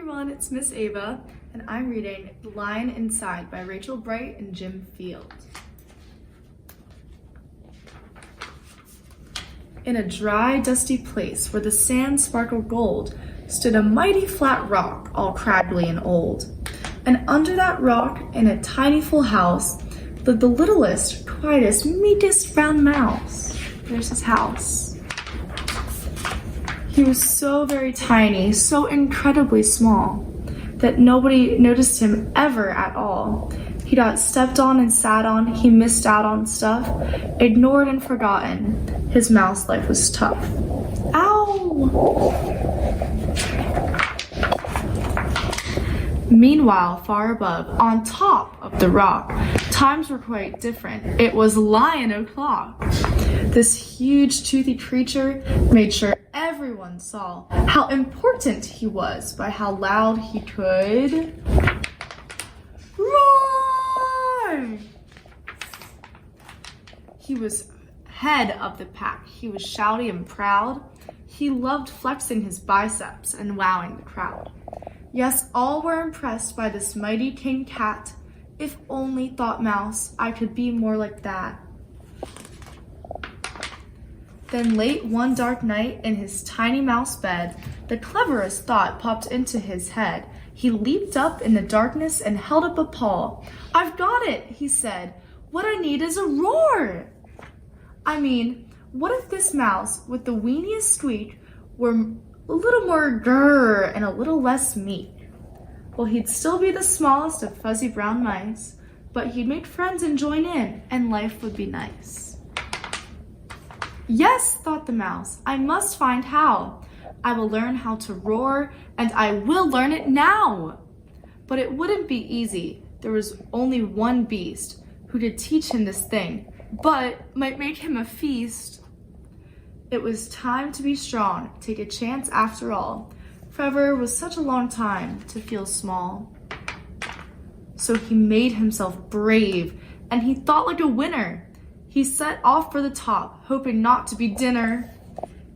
everyone, it's Miss Ava, and I'm reading The Lion Inside by Rachel Bright and Jim Field. In a dry, dusty place where the sand sparkled gold stood a mighty flat rock, all craggly and old. And under that rock, in a tiny full house, lived the littlest, quietest, meekest brown mouse. There's his house. He was so very tiny, so incredibly small, that nobody noticed him ever at all. He got stepped on and sat on, he missed out on stuff, ignored and forgotten. His mouse life was tough. Ow! Meanwhile, far above, on top of the rock, times were quite different. It was Lion o'clock. This huge, toothy creature made sure everyone saw how important he was by how loud he could roar. He was head of the pack. He was shouty and proud. He loved flexing his biceps and wowing the crowd. Yes, all were impressed by this mighty king cat. If only, thought Mouse, I could be more like that. Then late one dark night in his tiny mouse bed, the cleverest thought popped into his head. He leaped up in the darkness and held up a paw. "I've got it," he said. "What I need is a roar." I mean, what if this mouse with the weeniest squeak were a little more grrr and a little less meek? Well, he'd still be the smallest of fuzzy brown mice, but he'd make friends and join in, and life would be nice. Yes, thought the mouse, I must find how. I will learn how to roar, and I will learn it now. But it wouldn't be easy. There was only one beast who could teach him this thing, but might make him a feast. It was time to be strong, take a chance after all. Forever was such a long time to feel small. So he made himself brave, and he thought like a winner. He set off for the top, hoping not to be dinner.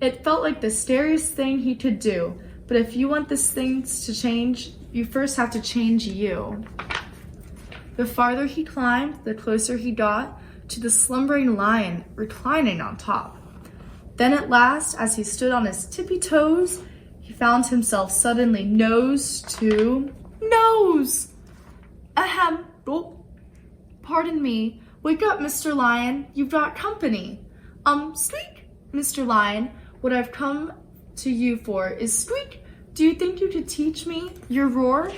It felt like the scariest thing he could do, but if you want these things to change, you first have to change you. The farther he climbed, the closer he got to the slumbering lion reclining on top. Then at last, as he stood on his tippy toes, he found himself suddenly nose to nose. Ahem, oh, pardon me. Wake up, Mr. Lion, you've got company. Squeak, Mr. Lion, what I've come to you for is squeak. Do you think you could teach me your roar?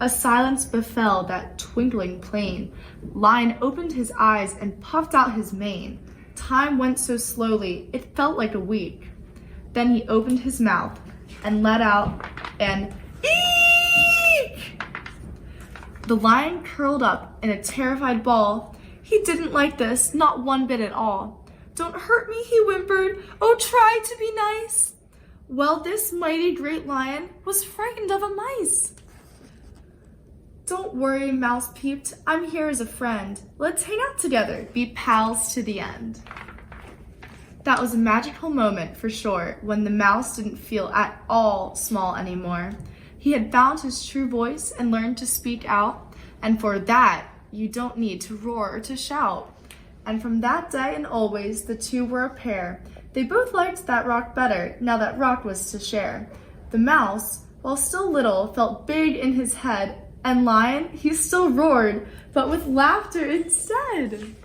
A silence befell that twinkling plain. Lion opened his eyes and puffed out his mane. Time went so slowly, it felt like a week. Then he opened his mouth and let out an eek! The lion curled up in a terrified ball. He didn't like this, not one bit at all. "Don't hurt me," he whimpered. "Oh, try to be nice." Well, this mighty great lion was frightened of a mice. "Don't worry," Mouse peeped. "I'm here as a friend. Let's hang out together, be pals to the end." That was a magical moment for sure, when the mouse didn't feel at all small anymore. He had found his true voice and learned to speak out, and for that, you don't need to roar or to shout. And from that day and always, the two were a pair. They both liked that rock better, now that rock was to share. The mouse, while still little, felt big in his head, and Lion, he still roared, but with laughter instead.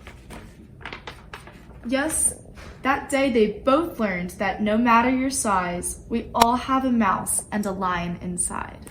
Yes, that day they both learned that no matter your size, we all have a mouse and a lion inside.